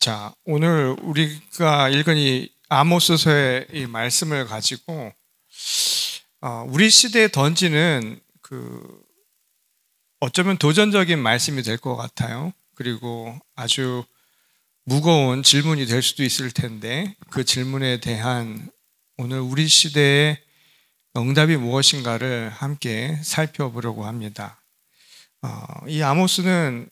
자, 오늘 우리가 읽은 이 아모스서의 이 말씀을 가지고 우리 시대에 던지는 어쩌면 도전적인 말씀이 될 것 같아요. 그리고 아주 무거운 질문이 될 수도 있을 텐데 그 질문에 대한 오늘 우리 시대의 응답이 무엇인가를 함께 살펴보려고 합니다. 이 아모스는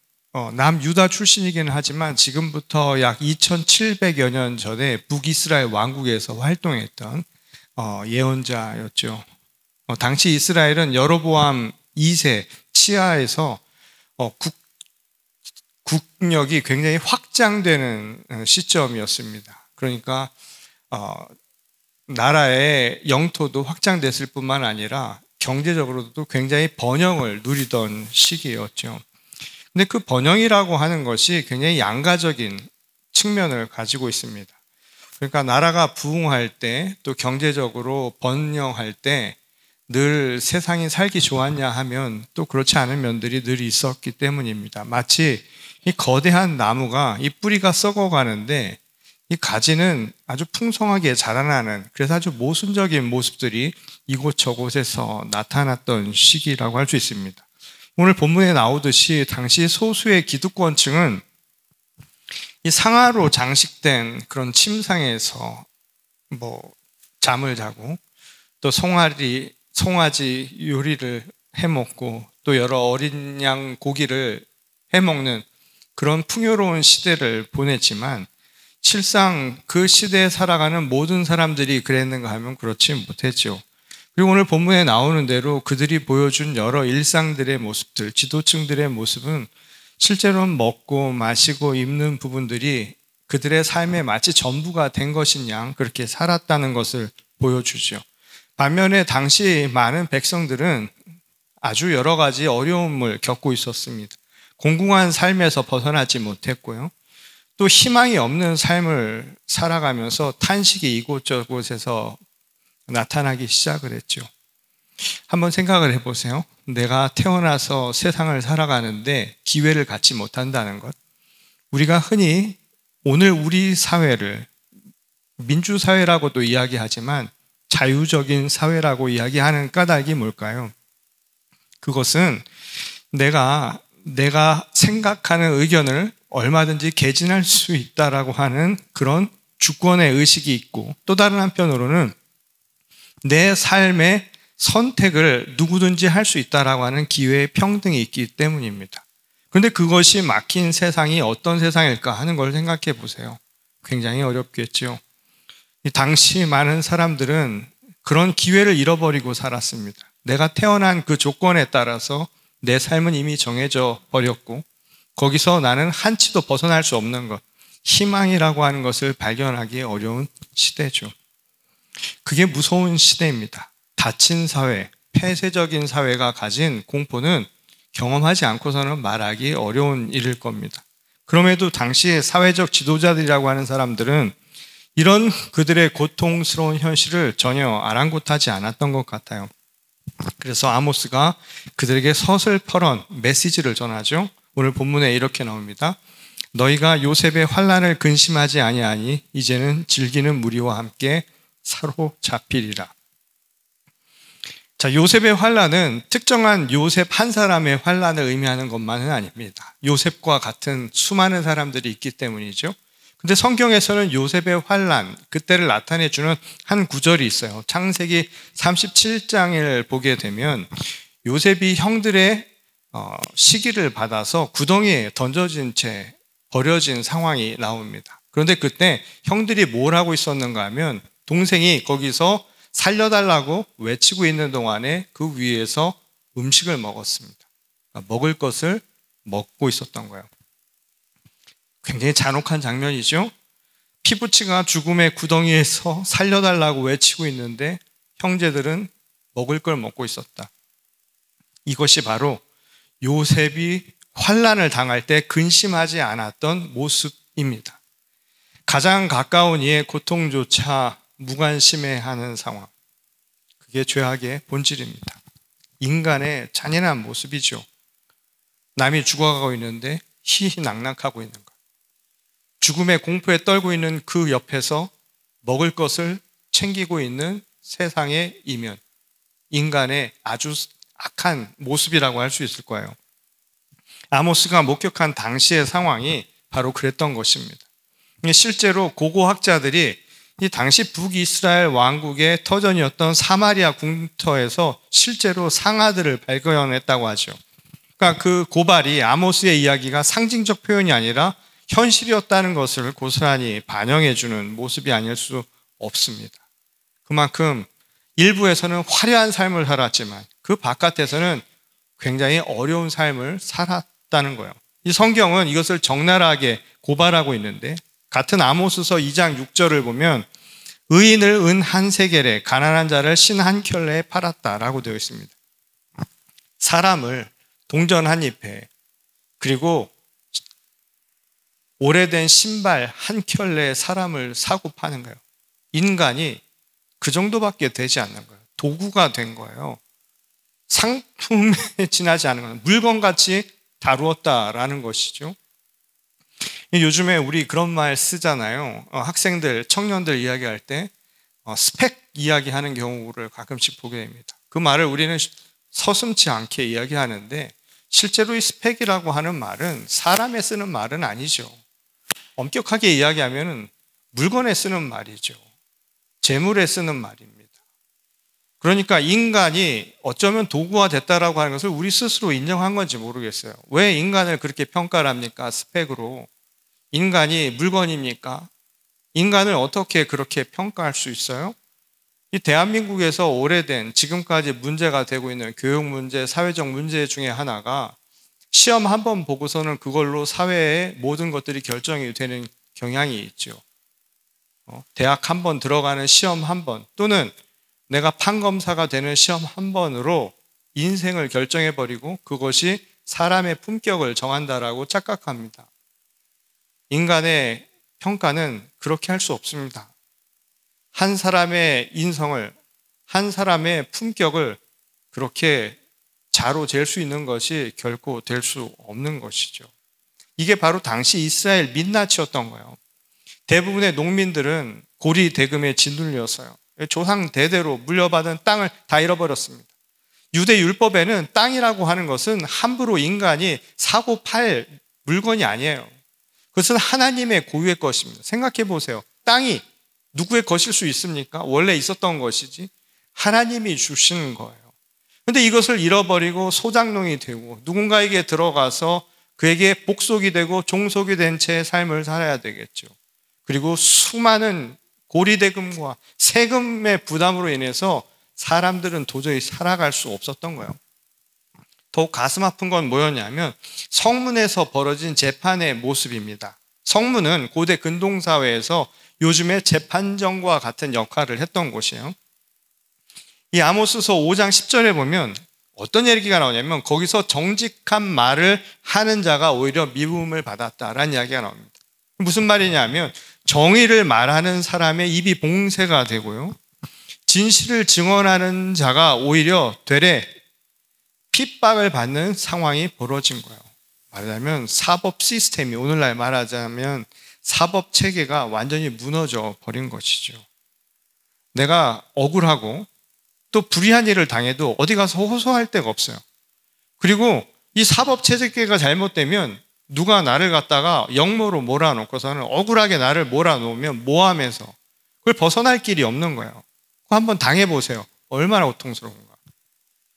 남유다 출신이기는 하지만 지금부터 약 2700여 년 전에 북이스라엘 왕국에서 활동했던 예언자였죠. 당시 이스라엘은 여로보암 2세 치하에서 국력이 굉장히 확장되는 시점이었습니다. 그러니까 나라의 영토도 확장됐을 뿐만 아니라 경제적으로도 굉장히 번영을 누리던 시기였죠. 근데 그 번영이라고 하는 것이 굉장히 양가적인 측면을 가지고 있습니다. 그러니까 나라가 부흥할 때 또 경제적으로 번영할 때 늘 세상이 살기 좋았냐 하면 또 그렇지 않은 면들이 늘 있었기 때문입니다. 마치 이 거대한 나무가 이 뿌리가 썩어가는데 이 가지는 아주 풍성하게 자라나는, 그래서 아주 모순적인 모습들이 이곳저곳에서 나타났던 시기라고 할 수 있습니다. 오늘 본문에 나오듯이 당시 소수의 기득권층은 이 상아로 장식된 그런 침상에서 잠을 자고 또 송아지 요리를 해먹고 또 여러 어린 양 고기를 해먹는 그런 풍요로운 시대를 보냈지만 실상 그 시대에 살아가는 모든 사람들이 그랬는가 하면 그렇지 못했죠. 그리고 오늘 본문에 나오는 대로 그들이 보여준 여러 일상들의 모습들, 지도층들의 모습은 실제로는 먹고 마시고 입는 부분들이 그들의 삶의 마치 전부가 된 것인 양 그렇게 살았다는 것을 보여주죠. 반면에 당시 많은 백성들은 아주 여러 가지 어려움을 겪고 있었습니다. 공공한 삶에서 벗어나지 못했고요. 또 희망이 없는 삶을 살아가면서 탄식이 이곳저곳에서 나타나기 시작을 했죠. 한번 생각을 해보세요. 내가 태어나서 세상을 살아가는데 기회를 갖지 못한다는 것. 우리가 흔히 오늘 우리 사회를 민주사회라고도 이야기하지만 자유적인 사회라고 이야기하는 까닭이 뭘까요? 그것은 내가 생각하는 의견을 얼마든지 개진할 수 있다라고 하는 그런 주권의 의식이 있고, 또 다른 한편으로는 내 삶의 선택을 누구든지 할 수 있다라고 하는 기회의 평등이 있기 때문입니다. 그런데 그것이 막힌 세상이 어떤 세상일까 하는 걸 생각해 보세요. 굉장히 어렵겠죠. 당시 많은 사람들은 그런 기회를 잃어버리고 살았습니다. 내가 태어난 그 조건에 따라서 내 삶은 이미 정해져 버렸고 거기서 나는 한치도 벗어날 수 없는 것, 희망이라고 하는 것을 발견하기 어려운 시대죠. 그게 무서운 시대입니다. 닫힌 사회, 폐쇄적인 사회가 가진 공포는 경험하지 않고서는 말하기 어려운 일일 겁니다. 그럼에도 당시의 사회적 지도자들이라고 하는 사람들은 이런 그들의 고통스러운 현실을 전혀 아랑곳하지 않았던 것 같아요. 그래서 아모스가 그들에게 서슬퍼런 메시지를 전하죠. 오늘 본문에 이렇게 나옵니다. 너희가 요셉의 환난을 근심하지 아니하니 이제는 즐기는 무리와 함께 사로잡히리라. 자, 요셉의 환난은 특정한 요셉 한 사람의 환난을 의미하는 것만은 아닙니다. 요셉과 같은 수많은 사람들이 있기 때문이죠. 근데 성경에서는 요셉의 환난, 그때를 나타내주는 한 구절이 있어요. 창세기 37장을 보게 되면 요셉이 형들의 시기를 받아서 구덩이에 던져진 채 버려진 상황이 나옵니다. 그런데 그때 형들이 뭘 하고 있었는가 하면 동생이 거기서 살려달라고 외치고 있는 동안에 그 위에서 음식을 먹었습니다. 그러니까 먹을 것을 먹고 있었던 거예요. 굉장히 잔혹한 장면이죠. 피부치가 죽음의 구덩이에서 살려달라고 외치고 있는데 형제들은 먹을 걸 먹고 있었다. 이것이 바로 요셉이 환난을 당할 때 근심하지 않았던 모습입니다. 가장 가까운 이의 고통조차 무관심해하는 상황. 그게 죄악의 본질입니다. 인간의 잔인한 모습이죠. 남이 죽어가고 있는데 희희낙낙하고 있는 것. 죽음의 공포에 떨고 있는 그 옆에서 먹을 것을 챙기고 있는 세상의 이면, 인간의 아주 악한 모습이라고 할 수 있을 거예요. 아모스가 목격한 당시의 상황이 바로 그랬던 것입니다. 실제로 고고학자들이 이 당시 북이스라엘 왕국의 터전이었던 사마리아 궁터에서 실제로 상아들을 발견했다고 하죠. 그러니까 그 고발이 아모스의 이야기가 상징적 표현이 아니라 현실이었다는 것을 고스란히 반영해주는 모습이 아닐 수 없습니다. 그만큼 일부에서는 화려한 삶을 살았지만 그 바깥에서는 굉장히 어려운 삶을 살았다는 거예요. 이 성경은 이것을 적나라하게 고발하고 있는데, 같은 아모스서 2장 6절을 보면 의인을 은 한 세겔에, 가난한 자를 신 한 켤레에 팔았다라고 되어 있습니다. 사람을 동전 한 잎에, 그리고 오래된 신발 한 켤레에 사람을 사고 파는 거예요. 인간이 그 정도밖에 되지 않는 거예요. 도구가 된 거예요. 상품에 지나지 않은 거예요. 물건같이 다루었다라는 것이죠. 요즘에 우리 그런 말 쓰잖아요. 학생들, 청년들 이야기할 때 스펙 이야기하는 경우를 가끔씩 보게 됩니다. 그 말을 우리는 서슴지 않게 이야기하는데, 실제로 이 스펙이라고 하는 말은 사람에 쓰는 말은 아니죠. 엄격하게 이야기하면 물건에 쓰는 말이죠. 재물에 쓰는 말입니다. 그러니까 인간이 어쩌면 도구화 됐다라고 하는 것을 우리 스스로 인정한 건지 모르겠어요. 왜 인간을 그렇게 평가를 합니까? 스펙으로. 인간이 물건입니까? 인간을 어떻게 그렇게 평가할 수 있어요? 이 대한민국에서 오래된 지금까지 문제가 되고 있는 교육 문제, 사회적 문제 중에 하나가 시험 한 번 보고서는 그걸로 사회의 모든 것들이 결정이 되는 경향이 있죠. 대학 한 번 들어가는 시험 한 번, 또는 내가 판검사가 되는 시험 한 번으로 인생을 결정해버리고 그것이 사람의 품격을 정한다라고 착각합니다. 인간의 평가는 그렇게 할 수 없습니다. 한 사람의 인성을, 한 사람의 품격을 그렇게 자로 잴 수 있는 것이 결코 될 수 없는 것이죠. 이게 바로 당시 이스라엘 민낯이었던 거예요. 대부분의 농민들은 고리 대금에 짓눌렸어요. 조상 대대로 물려받은 땅을 다 잃어버렸습니다. 유대 율법에는 땅이라고 하는 것은 함부로 인간이 사고 팔 물건이 아니에요. 그것은 하나님의 고유의 것입니다. 생각해 보세요. 땅이 누구의 것일 수 있습니까? 원래 있었던 것이지 하나님이 주시는 거예요. 그런데 이것을 잃어버리고 소장농이 되고 누군가에게 들어가서 그에게 복속이 되고 종속이 된 채의 삶을 살아야 되겠죠. 그리고 수많은 고리대금과 세금의 부담으로 인해서 사람들은 도저히 살아갈 수 없었던 거예요. 더욱 가슴 아픈 건 뭐였냐면 성문에서 벌어진 재판의 모습입니다. 성문은 고대 근동사회에서 요즘의 재판정과 같은 역할을 했던 곳이에요. 이 아모스서 5장 10절에 보면 어떤 얘기가 나오냐면 거기서 정직한 말을 하는 자가 오히려 미움을 받았다라는 이야기가 나옵니다. 무슨 말이냐면 정의를 말하는 사람의 입이 봉쇄가 되고요, 진실을 증언하는 자가 오히려 되레 핍박을 받는 상황이 벌어진 거예요. 말하자면 사법 시스템이, 오늘날 말하자면 사법 체계가 완전히 무너져 버린 것이죠. 내가 억울하고 또 불의한 일을 당해도 어디 가서 호소할 데가 없어요. 그리고 이 사법 체계가 잘못되면 누가 나를 갖다가 역모로 몰아놓고서는 억울하게 나를 몰아놓으면 모함해서 그걸 벗어날 길이 없는 거예요. 그거 한번 당해보세요. 얼마나 고통스러운가.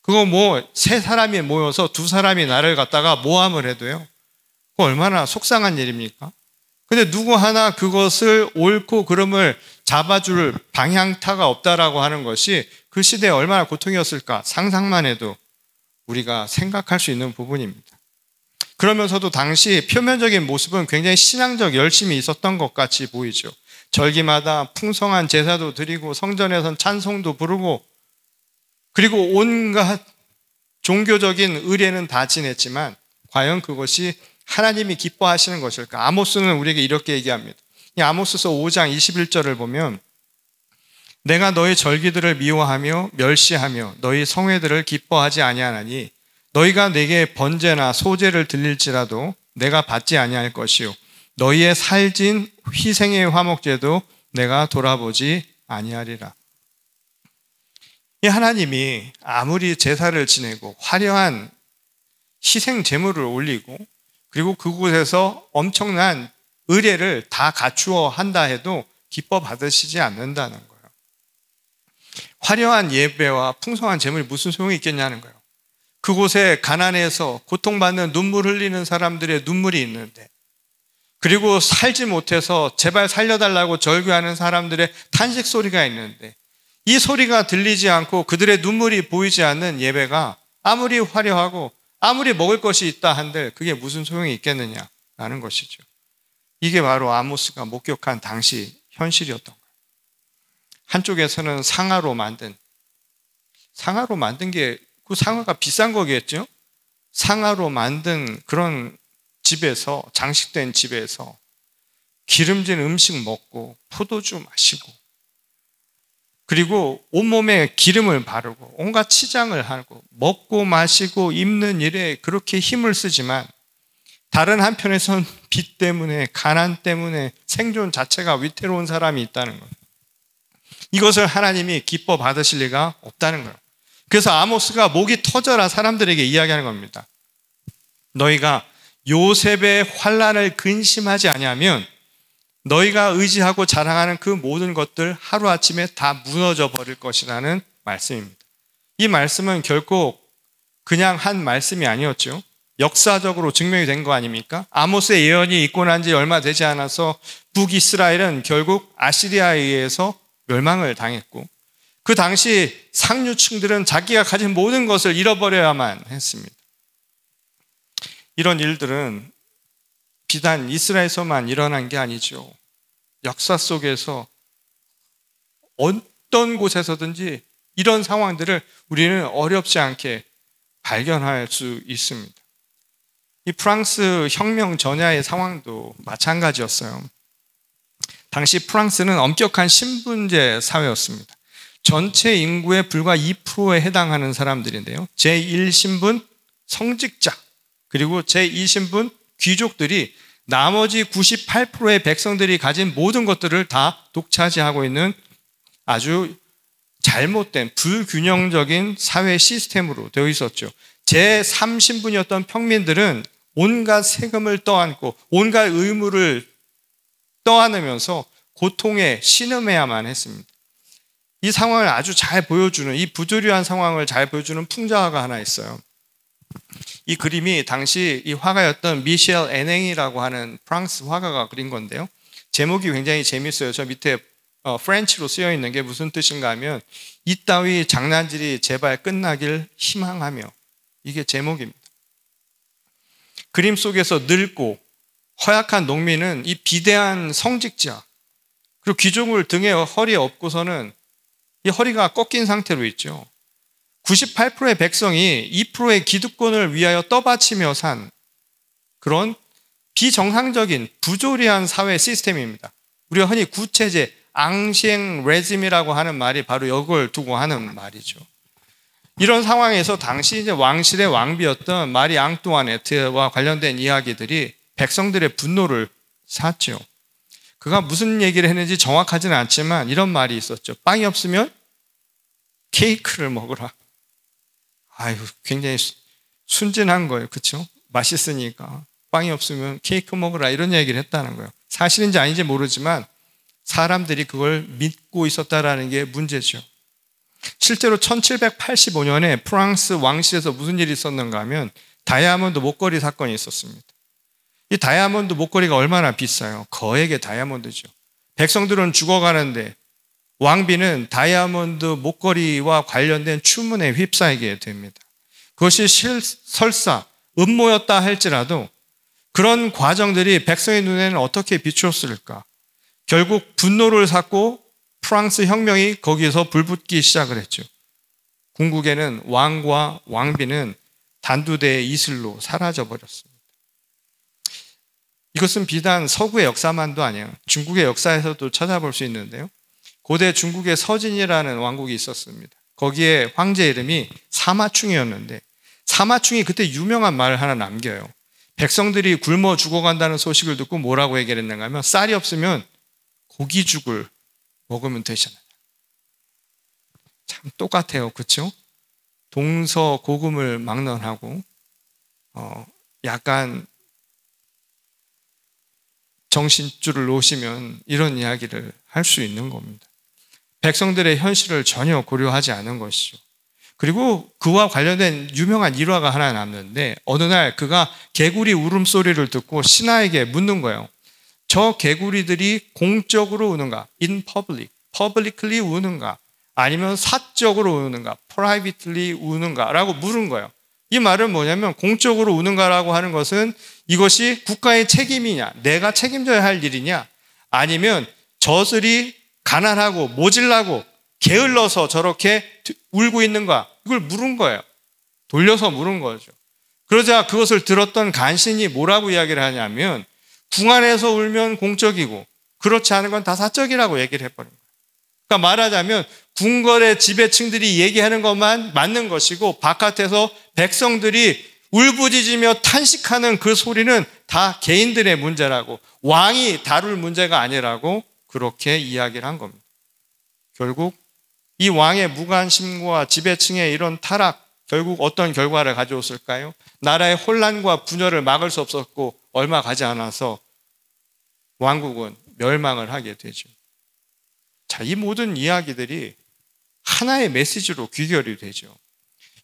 그거 세 사람이 모여서 두 사람이 나를 갖다가 모함을 해도요, 그거 얼마나 속상한 일입니까? 근데 누구 하나 그것을 옳고 그름을 잡아줄 방향타가 없다라고 하는 것이 그 시대에 얼마나 고통이었을까 상상만 해도 우리가 생각할 수 있는 부분입니다. 그러면서도 당시 표면적인 모습은 굉장히 신앙적 열심이 있었던 것 같이 보이죠. 절기마다 풍성한 제사도 드리고 성전에선 찬송도 부르고 그리고 온갖 종교적인 의례는 다 지냈지만 과연 그것이 하나님이 기뻐하시는 것일까? 아모스는 우리에게 이렇게 얘기합니다. 이 아모스서 5장 21절을 보면 내가 너희 절기들을 미워하며 멸시하며 너희 성회들을 기뻐하지 아니하나니 너희가 내게 번제나 소제를 드릴지라도 내가 받지 아니할 것이요 너희의 살진 희생의 화목제도 내가 돌아보지 아니하리라. 이 하나님이 아무리 제사를 지내고 화려한 희생 제물을 올리고 그리고 그곳에서 엄청난 의례를 다 갖추어 한다 해도 기뻐 받으시지 않는다는 거예요. 화려한 예배와 풍성한 제물이 무슨 소용이 있겠냐는 거예요. 그곳에 가난해서 고통받는 눈물 흘리는 사람들의 눈물이 있는데, 그리고 살지 못해서 제발 살려달라고 절규하는 사람들의 탄식 소리가 있는데, 이 소리가 들리지 않고 그들의 눈물이 보이지 않는 예배가 아무리 화려하고 아무리 먹을 것이 있다 한들 그게 무슨 소용이 있겠느냐라는 것이죠. 이게 바로 아모스가 목격한 당시 현실이었던 거예요. 한쪽에서는 상아로 만든 게 그 상아가 비싼 거겠죠? 상아로 만든 그런 집에서, 장식된 집에서 기름진 음식 먹고 포도주 마시고, 그리고 온몸에 기름을 바르고 온갖 치장을 하고 먹고 마시고 입는 일에 그렇게 힘을 쓰지만, 다른 한편에선 빚 때문에, 가난 때문에 생존 자체가 위태로운 사람이 있다는 거예요. 이것을 하나님이 기뻐 받으실 리가 없다는 거예요. 그래서 아모스가 목이 터져라 사람들에게 이야기하는 겁니다. 너희가 요셉의 환난을 근심하지 아니하면 너희가 의지하고 자랑하는 그 모든 것들 하루아침에 다 무너져 버릴 것이라는 말씀입니다. 이 말씀은 결코 그냥 한 말씀이 아니었죠. 역사적으로 증명이 된 거 아닙니까? 아모스의 예언이 있고 난 지 얼마 되지 않아서 북이스라엘은 결국 아시리아에 의해서 멸망을 당했고, 그 당시 상류층들은 자기가 가진 모든 것을 잃어버려야만 했습니다. 이런 일들은 비단 이스라엘에서만 일어난 게 아니죠. 역사 속에서 어떤 곳에서든지 이런 상황들을 우리는 어렵지 않게 발견할 수 있습니다. 이 프랑스 혁명 전야의 상황도 마찬가지였어요. 당시 프랑스는 엄격한 신분제 사회였습니다. 전체 인구의 불과 2%에 해당하는 사람들인데요. 제1신분 성직자, 그리고 제2신분 귀족들이 나머지 98%의 백성들이 가진 모든 것들을 다 독차지하고 있는 아주 잘못된 불균형적인 사회 시스템으로 되어 있었죠. 제3신분이었던 평민들은 온갖 세금을 떠안고 온갖 의무를 떠안으면서 고통에 신음해야만 했습니다. 이 상황을 아주 잘 보여주는, 이 부조리한 상황을 잘 보여주는 풍자화가 하나 있어요. 이 그림이 당시 이 화가였던 미셸 애냉이라고 하는 프랑스 화가가 그린 건데요. 제목이 굉장히 재밌어요. 저 밑에 프렌치로 쓰여 있는 게 무슨 뜻인가 하면 이따위 장난질이 제발 끝나길 희망하며, 이게 제목입니다. 그림 속에서 늙고 허약한 농민은 이 비대한 성직자, 그리고 귀족을 등에 허리에 업고서는 이 허리가 꺾인 상태로 있죠. 98%의 백성이 2%의 기득권을 위하여 떠받치며 산 그런 비정상적인 부조리한 사회 시스템입니다. 우리가 흔히 구체제, 앙시엥 레짐이라고 하는 말이 바로 이걸 두고 하는 말이죠. 이런 상황에서 당시 이제 왕실의 왕비였던 마리 앙뚜아네트와 관련된 이야기들이 백성들의 분노를 샀죠. 그가 무슨 얘기를 했는지 정확하지는 않지만 이런 말이 있었죠. 빵이 없으면 케이크를 먹으라. 아유, 굉장히 순진한 거예요. 그렇죠? 맛있으니까 빵이 없으면 케이크 먹으라, 이런 얘기를 했다는 거예요. 사실인지 아닌지 모르지만 사람들이 그걸 믿고 있었다라는 게 문제죠. 실제로 1785년에 프랑스 왕실에서 무슨 일이 있었는가 하면 다이아몬드 목걸이 사건이 있었습니다. 이 다이아몬드 목걸이가 얼마나 비싸요? 거액의 다이아몬드죠. 백성들은 죽어가는데 왕비는 다이아몬드 목걸이와 관련된 추문에 휩싸이게 됩니다. 그것이 설사 음모였다 할지라도 그런 과정들이 백성의 눈에는 어떻게 비추었을까? 결국 분노를 샀고 프랑스 혁명이 거기에서 불붙기 시작을 했죠. 궁극에는 왕과 왕비는 단두대의 이슬로 사라져버렸습니다. 이것은 비단 서구의 역사만도 아니에요. 중국의 역사에서도 찾아볼 수 있는데요. 고대 중국의 서진이라는 왕국이 있었습니다. 거기에 황제 이름이 사마충이었는데, 사마충이 그때 유명한 말을 하나 남겨요. 백성들이 굶어 죽어간다는 소식을 듣고 뭐라고 얘기를 했는가 하면 쌀이 없으면 고기죽을 먹으면 되잖아요. 참 똑같아요. 그렇죠? 동서고금을 막론하고 약간 정신줄을 놓으시면 이런 이야기를 할 수 있는 겁니다. 백성들의 현실을 전혀 고려하지 않은 것이죠. 그리고 그와 관련된 유명한 일화가 하나 남는데 어느 날 그가 개구리 울음소리를 듣고 신하에게 묻는 거예요. 저 개구리들이 공적으로 우는가? In public, publicly 우는가? 아니면 사적으로 우는가? privately 우는가? 라고 물은 거예요. 이 말은 뭐냐면 공적으로 우는가라고 하는 것은 이것이 국가의 책임이냐? 내가 책임져야 할 일이냐? 아니면 저들이 가난하고 모질라고 게을러서 저렇게 울고 있는가? 이걸 물은 거예요. 돌려서 물은 거죠. 그러자 그것을 들었던 간신이 뭐라고 이야기를 하냐면 궁 안에서 울면 공적이고 그렇지 않은 건 다 사적이라고 얘기를 해버린 거예요. 그러니까 말하자면 궁궐의 지배층들이 얘기하는 것만 맞는 것이고 바깥에서 백성들이 울부짖으며 탄식하는 그 소리는 다 개인들의 문제라고 왕이 다룰 문제가 아니라고 그렇게 이야기를 한 겁니다. 결국 이 왕의 무관심과 지배층의 이런 타락 결국 어떤 결과를 가져왔을까요? 나라의 혼란과 분열을 막을 수 없었고 얼마 가지 않아서 왕국은 멸망을 하게 되죠. 자, 이 모든 이야기들이 하나의 메시지로 귀결이 되죠.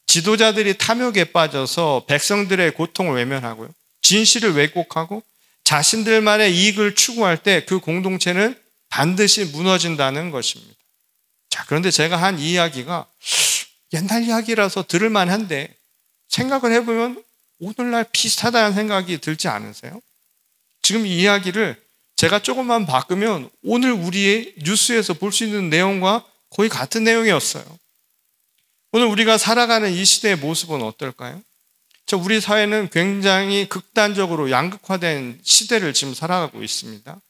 지도자들이 탐욕에 빠져서 백성들의 고통을 외면하고요. 진실을 왜곡하고 자신들만의 이익을 추구할 때 그 공동체는 반드시 무너진다는 것입니다. 자, 그런데 제가 한 이 이야기가 옛날 이야기라서 들을 만한데 생각을 해보면 오늘날 비슷하다는 생각이 들지 않으세요? 지금 이 이야기를 제가 조금만 바꾸면 오늘 우리의 뉴스에서 볼 수 있는 내용과 거의 같은 내용이었어요. 오늘 우리가 살아가는 이 시대의 모습은 어떨까요? 우리 사회는 굉장히 극단적으로 양극화된 시대를 지금 살아가고 있습니다.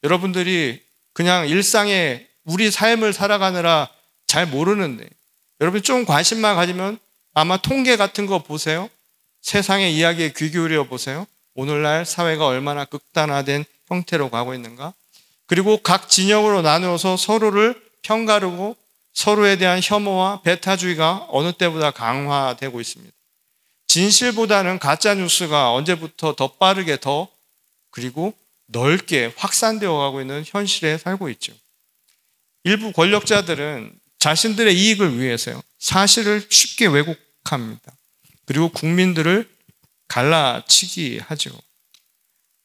여러분들이 그냥 일상에 우리 삶을 살아가느라 잘 모르는데 여러분 좀 관심만 가지면 아마 통계 같은 거 보세요. 세상의 이야기에 귀 기울여 보세요. 오늘날 사회가 얼마나 극단화된 형태로 가고 있는가. 그리고 각 진영으로 나누어서 서로를 편가르고 서로에 대한 혐오와 배타주의가 어느 때보다 강화되고 있습니다. 진실보다는 가짜뉴스가 언제부터 더 빠르게 더 그리고 넓게 확산되어 가고 있는 현실에 살고 있죠. 일부 권력자들은 자신들의 이익을 위해서요. 사실을 쉽게 왜곡합니다. 그리고 국민들을 갈라치기 하죠.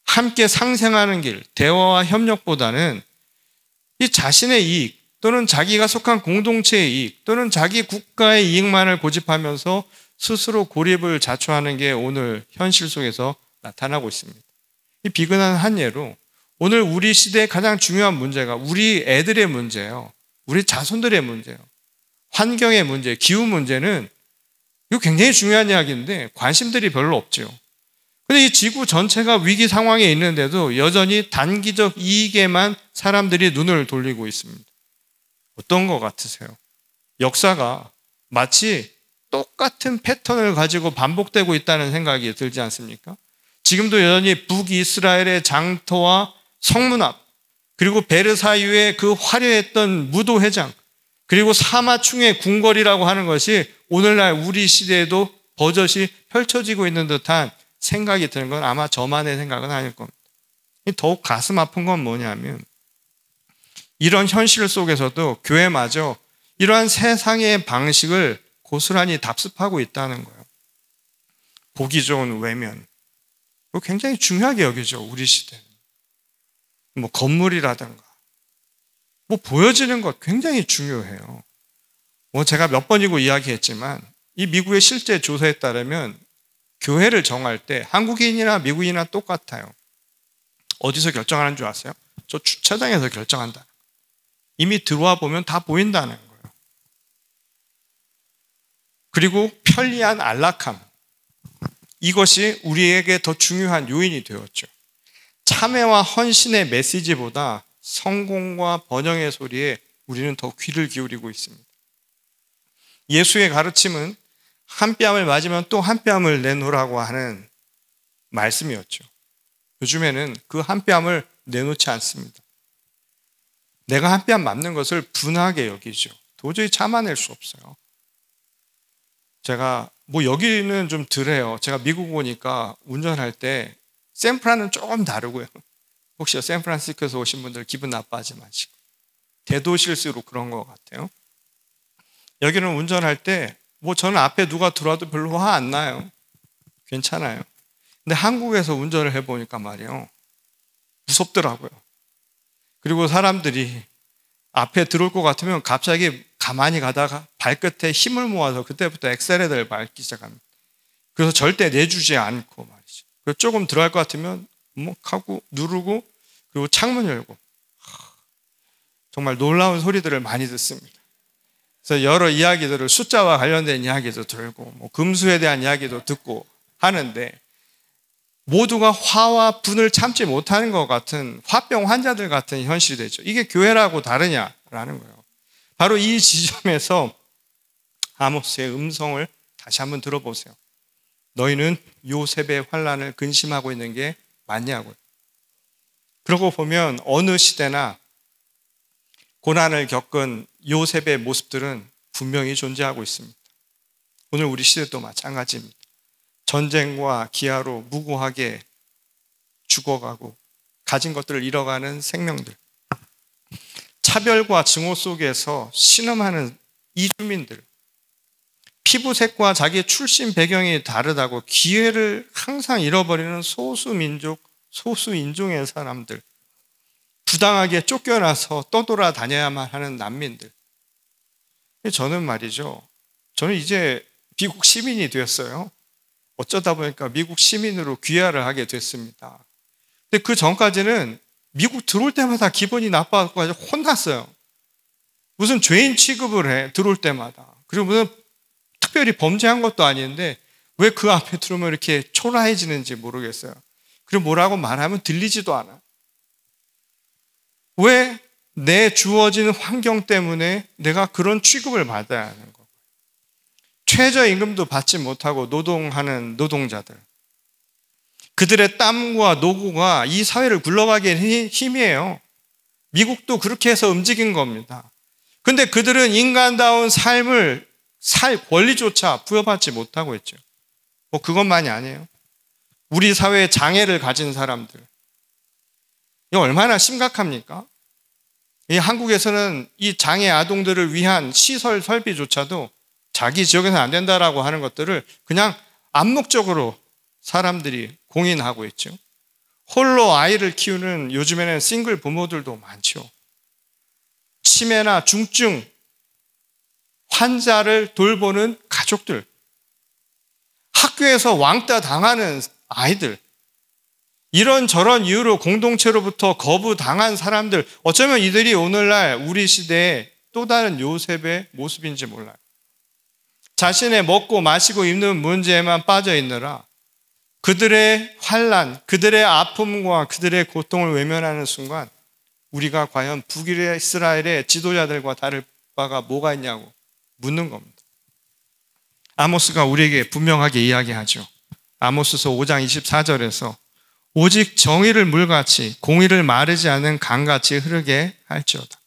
함께 상생하는 길, 대화와 협력보다는 이 자신의 이익 또는 자기가 속한 공동체의 이익 또는 자기 국가의 이익만을 고집하면서 스스로 고립을 자초하는 게 오늘 현실 속에서 나타나고 있습니다. 이 비근한 한 예로 오늘 우리 시대의 가장 중요한 문제가 우리 애들의 문제예요. 우리 자손들의 문제예요. 환경의 문제, 기후 문제는 이거 굉장히 중요한 이야기인데 관심들이 별로 없죠. 근데 이 지구 전체가 위기 상황에 있는데도 여전히 단기적 이익에만 사람들이 눈을 돌리고 있습니다. 어떤 것 같으세요? 역사가 마치 똑같은 패턴을 가지고 반복되고 있다는 생각이 들지 않습니까? 지금도 여전히 북이스라엘의 장터와 성문앞, 그리고 베르사유의 그 화려했던 무도회장, 그리고 사마충의 궁궐이라고 하는 것이 오늘날 우리 시대에도 버젓이 펼쳐지고 있는 듯한 생각이 드는 건 아마 저만의 생각은 아닐 겁니다. 더욱 가슴 아픈 건 뭐냐면 이런 현실 속에서도 교회마저 이러한 세상의 방식을 고스란히 답습하고 있다는 거예요. 보기 좋은 외면. 굉장히 중요하게 여기죠, 우리 시대는. 건물이라든가. 보여지는 것 굉장히 중요해요. 제가 몇 번이고 이야기했지만 이 미국의 실제 조사에 따르면 교회를 정할 때 한국인이나 미국인이나 똑같아요. 어디서 결정하는 줄 아세요? 저 주차장에서 결정한다. 이미 들어와 보면 다 보인다는 거예요. 그리고 편리한 안락함. 이것이 우리에게 더 중요한 요인이 되었죠. 참회와 헌신의 메시지보다 성공과 번영의 소리에 우리는 더 귀를 기울이고 있습니다. 예수의 가르침은 한 뺨을 맞으면 또 한 뺨을 내놓으라고 하는 말씀이었죠. 요즘에는 그 한 뺨을 내놓지 않습니다. 내가 한 뺨 맞는 것을 분하게 여기죠. 도저히 참아낼 수 없어요. 제가 여기는 좀 덜해요. 제가 미국 오니까 운전할 때 샌프란은 조금 다르고요. 혹시 샌프란시스코에서 오신 분들 기분 나빠하지 마시고, 대도시일수록 그런 것 같아요. 여기는 운전할 때 저는 앞에 누가 들어와도 별로 화 안 나요. 괜찮아요. 근데 한국에서 운전을 해보니까 말이에요, 무섭더라고요. 그리고 사람들이 앞에 들어올 것 같으면 갑자기 가만히 가다가 발끝에 힘을 모아서 그때부터 엑셀레터를 밟기 시작합니다. 그래서 절대 내주지 않고 말이죠. 그리고 조금 들어갈 것 같으면 하고 누르고, 그리고 창문 열고, 정말 놀라운 소리들을 많이 듣습니다. 그래서 여러 이야기들을, 숫자와 관련된 이야기도 들고 금수에 대한 이야기도 듣고 하는데, 모두가 화와 분을 참지 못하는 것 같은 화병 환자들 같은 현실이 되죠. 이게 교회라고 다르냐라는 거예요. 바로 이 지점에서 아모스의 음성을 다시 한번 들어보세요. 너희는 요셉의 환난을 근심하고 있는 게 맞냐고요. 그러고 보면 어느 시대나 고난을 겪은 요셉의 모습들은 분명히 존재하고 있습니다. 오늘 우리 시대도 마찬가지입니다. 전쟁과 기아로 무고하게 죽어가고 가진 것들을 잃어가는 생명들, 차별과 증오 속에서 신음하는 이주민들, 피부색과 자기의 출신 배경이 다르다고 기회를 항상 잃어버리는 소수민족, 소수인종의 사람들, 부당하게 쫓겨나서 떠돌아다녀야만 하는 난민들. 저는 말이죠, 저는 이제 미국 시민이 되었어요. 어쩌다 보니까 미국 시민으로 귀화를 하게 됐습니다. 근데 그 전까지는 미국 들어올 때마다 기분이 나빠서 혼났어요. 무슨 죄인 취급을 해, 들어올 때마다. 그리고 무슨 특별히 범죄한 것도 아닌데 왜 그 앞에 들어오면 이렇게 초라해지는지 모르겠어요. 그리고 뭐라고 말하면 들리지도 않아. 왜 내 주어진 환경 때문에 내가 그런 취급을 받아야 하는 거예요. 최저임금도 받지 못하고 노동하는 노동자들, 그들의 땀과 노고가 이 사회를 굴러가게 힘이에요. 미국도 그렇게 해서 움직인 겁니다. 근데 그들은 인간다운 삶을 살 권리조차 부여받지 못하고 있죠. 그것만이 아니에요. 우리 사회에 장애를 가진 사람들, 이거 얼마나 심각합니까? 이 한국에서는 이 장애 아동들을 위한 시설 설비조차도 자기 지역에서는 안 된다라고 하는 것들을 그냥 암묵적으로 사람들이 공인하고 있죠. 홀로 아이를 키우는 요즘에는 싱글 부모들도 많죠. 치매나 중증 환자를 돌보는 가족들, 학교에서 왕따 당하는 아이들, 이런저런 이유로 공동체로부터 거부당한 사람들, 어쩌면 이들이 오늘날 우리 시대의 또 다른 요셉의 모습인지 몰라요. 자신의 먹고 마시고 입는 문제에만 빠져 있느라 그들의 환난, 그들의 아픔과 그들의 고통을 외면하는 순간 우리가 과연 북이스라엘의 지도자들과 다를 바가 뭐가 있냐고 묻는 겁니다. 아모스가 우리에게 분명하게 이야기하죠. 아모스서 5장 24절에서 오직 정의를 물같이 공의를 마르지 않은 강같이 흐르게 할지어다.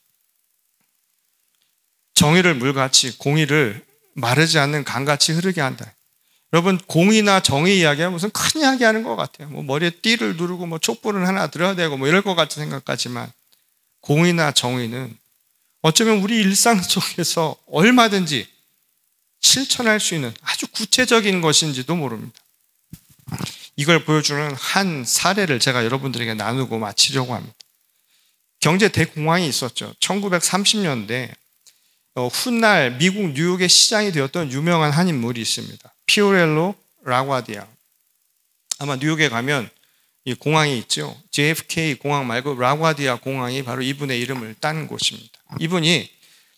정의를 물같이 공의를 마르지 않는 강같이 흐르게 한다. 여러분, 공의나 정의 이야기하면 무슨 큰 이야기 하는 것 같아요. 머리에 띠를 누르고 촛불을 하나 들어야 되고 이럴 것 같이 생각하지만, 공의나 정의는 어쩌면 우리 일상 속에서 얼마든지 실천할 수 있는 아주 구체적인 것인지도 모릅니다. 이걸 보여주는 한 사례를 제가 여러분들에게 나누고 마치려고 합니다. 경제 대공황이 있었죠. 1930년대 훗날 미국 뉴욕의 시장이 되었던 유명한 한 인물이 있습니다. 피오렐로 라과디아. 아마 뉴욕에 가면 이 공항이 있죠. JFK 공항 말고 라과디아 공항이 바로 이분의 이름을 딴 곳입니다. 이분이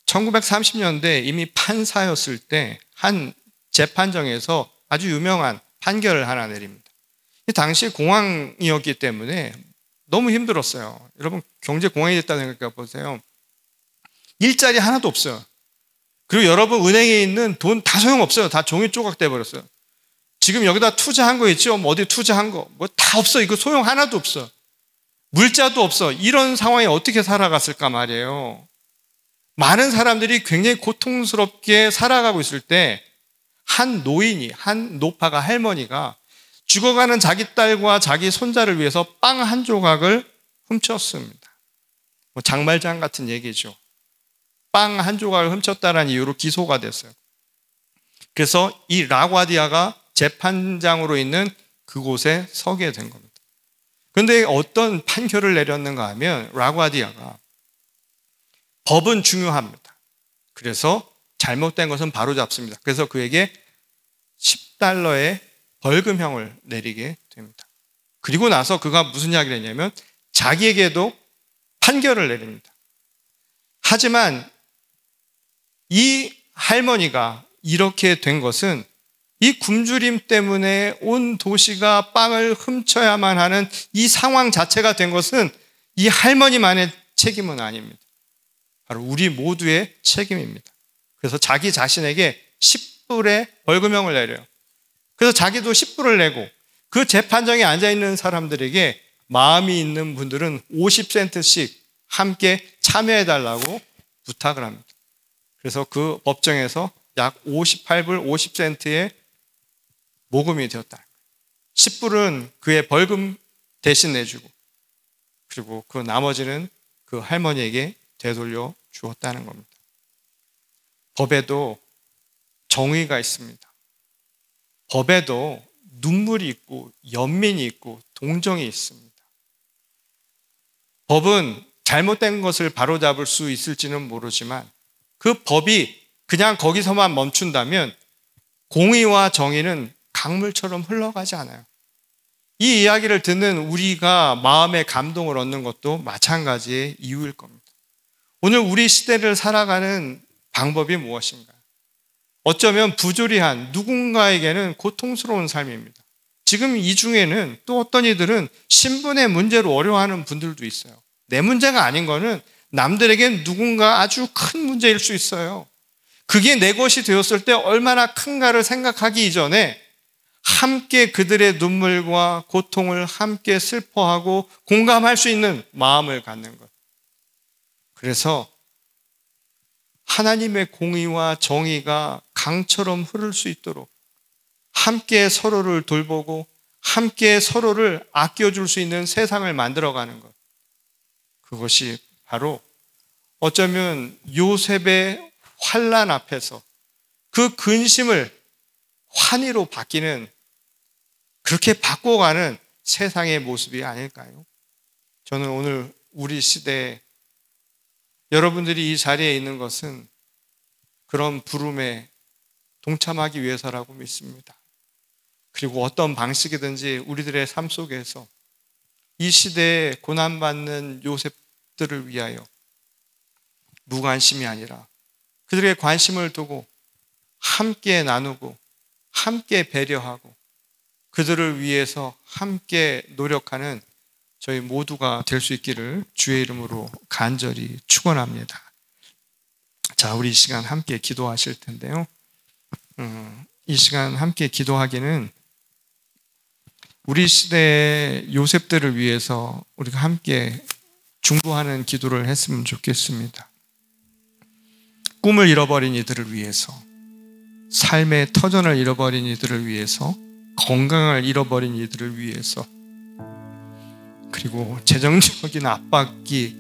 1930년대 이미 판사였을 때 한 재판정에서 아주 유명한 판결을 하나 내립니다. 당시 공항이었기 때문에 너무 힘들었어요. 여러분, 경제 공황이 됐다는 생각해 보세요. 일자리 하나도 없어요. 그리고 여러분 은행에 있는 돈 다 소용없어요. 다 종이 조각 돼버렸어요. 지금 여기다 투자한 거 있죠? 뭐 어디 투자한 거 뭐 다 없어. 이거 소용 하나도 없어. 물자도 없어. 이런 상황에 어떻게 살아갔을까 말이에요. 많은 사람들이 굉장히 고통스럽게 살아가고 있을 때 한 노인이, 한 노파가, 할머니가 죽어가는 자기 딸과 자기 손자를 위해서 빵 한 조각을 훔쳤습니다. 뭐 장말장 같은 얘기죠. 빵 한 조각을 훔쳤다는 이유로 기소가 됐어요. 그래서 이 라과디아가 재판장으로 있는 그곳에 서게 된 겁니다. 그런데 어떤 판결을 내렸는가 하면 라과디아가 법은 중요합니다. 그래서 잘못된 것은 바로잡습니다. 그래서 그에게 $10의 벌금형을 내리게 됩니다. 그리고 나서 그가 무슨 이야기를 했냐면 자기에게도 판결을 내립니다. 하지만 이 할머니가 이렇게 된 것은 이 굶주림 때문에 온 도시가 빵을 훔쳐야만 하는 이 상황 자체가 된 것은 이 할머니만의 책임은 아닙니다. 바로 우리 모두의 책임입니다. 그래서 자기 자신에게 10불의 벌금형을 내려요. 그래서 자기도 10불을 내고 그 재판정에 앉아있는 사람들에게 마음이 있는 분들은 50센트씩 함께 참여해달라고 부탁을 합니다. 그래서 그 법정에서 약 58불 50센트의 모금이 되었다. 10불은 그의 벌금 대신 내주고 그리고 그 나머지는 그 할머니에게 되돌려 주었다는 겁니다. 법에도 정의가 있습니다. 법에도 눈물이 있고 연민이 있고 동정이 있습니다. 법은 잘못된 것을 바로잡을 수 있을지는 모르지만 그 법이 그냥 거기서만 멈춘다면 공의와 정의는 강물처럼 흘러가지 않아요. 이 이야기를 듣는 우리가 마음의 감동을 얻는 것도 마찬가지의 이유일 겁니다. 오늘 우리 시대를 살아가는 방법이 무엇인가? 어쩌면 부조리한 누군가에게는 고통스러운 삶입니다. 지금 이 중에는 또 어떤 이들은 신분의 문제로 어려워하는 분들도 있어요. 내 문제가 아닌 거는 남들에겐 누군가 아주 큰 문제일 수 있어요. 그게 내 것이 되었을 때 얼마나 큰가를 생각하기 이전에 함께 그들의 눈물과 고통을 함께 슬퍼하고 공감할 수 있는 마음을 갖는 것. 그래서 하나님의 공의와 정의가 강처럼 흐를 수 있도록 함께 서로를 돌보고 함께 서로를 아껴줄 수 있는 세상을 만들어가는 것. 그것이 바로 어쩌면 요셉의 환난 앞에서 그 근심을 환희로 바뀌는 그렇게 바꿔가는 세상의 모습이 아닐까요? 저는 오늘 우리 시대에 여러분들이 이 자리에 있는 것은 그런 부름에 동참하기 위해서라고 믿습니다. 그리고 어떤 방식이든지 우리들의 삶 속에서 이 시대에 고난받는 요셉들을 위하여 무관심이 아니라 그들의 관심을 두고 함께 나누고 함께 배려하고 그들을 위해서 함께 노력하는 저희 모두가 될 수 있기를 주의 이름으로 간절히 축원합니다. 자, 우리 이 시간 함께 기도하실 텐데요. 이 시간 함께 기도하기는 우리 시대의 요셉들을 위해서 우리가 함께 중보하는 기도를 했으면 좋겠습니다. 꿈을 잃어버린 이들을 위해서, 삶의 터전을 잃어버린 이들을 위해서, 건강을 잃어버린 이들을 위해서, 그리고 재정적인 압박이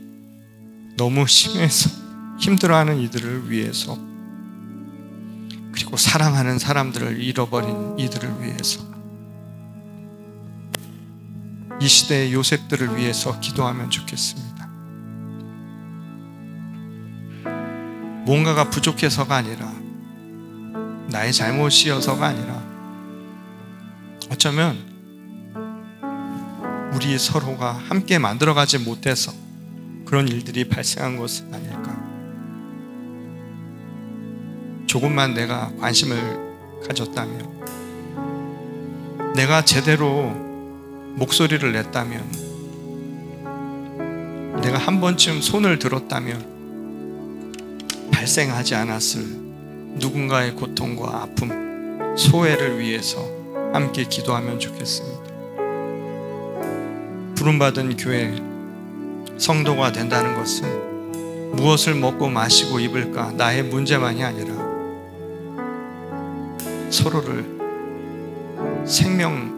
너무 심해서 힘들어하는 이들을 위해서, 그리고 사랑하는 사람들을 잃어버린 이들을 위해서, 이 시대의 요셉들을 위해서 기도하면 좋겠습니다. 뭔가가 부족해서가 아니라 나의 잘못이어서가 아니라 어쩌면 우리 서로가 함께 만들어가지 못해서 그런 일들이 발생한 것은 아닐까. 조금만 내가 관심을 가졌다면, 내가 제대로 목소리를 냈다면, 내가 한 번쯤 손을 들었다면 발생하지 않았을 누군가의 고통과 아픔, 소외를 위해서 함께 기도하면 좋겠습니다. 부름받은 교회 성도가 된다는 것은 무엇을 먹고 마시고 입을까 나의 문제만이 아니라 서로를 생명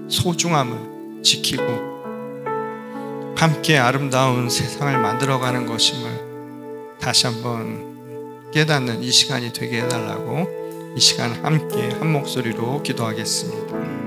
소중함을 지키고 함께 아름다운 세상을 만들어가는 것임을 다시 한번 깨닫는 이 시간이 되게 해달라고 이 시간 함께 한 목소리로 기도하겠습니다.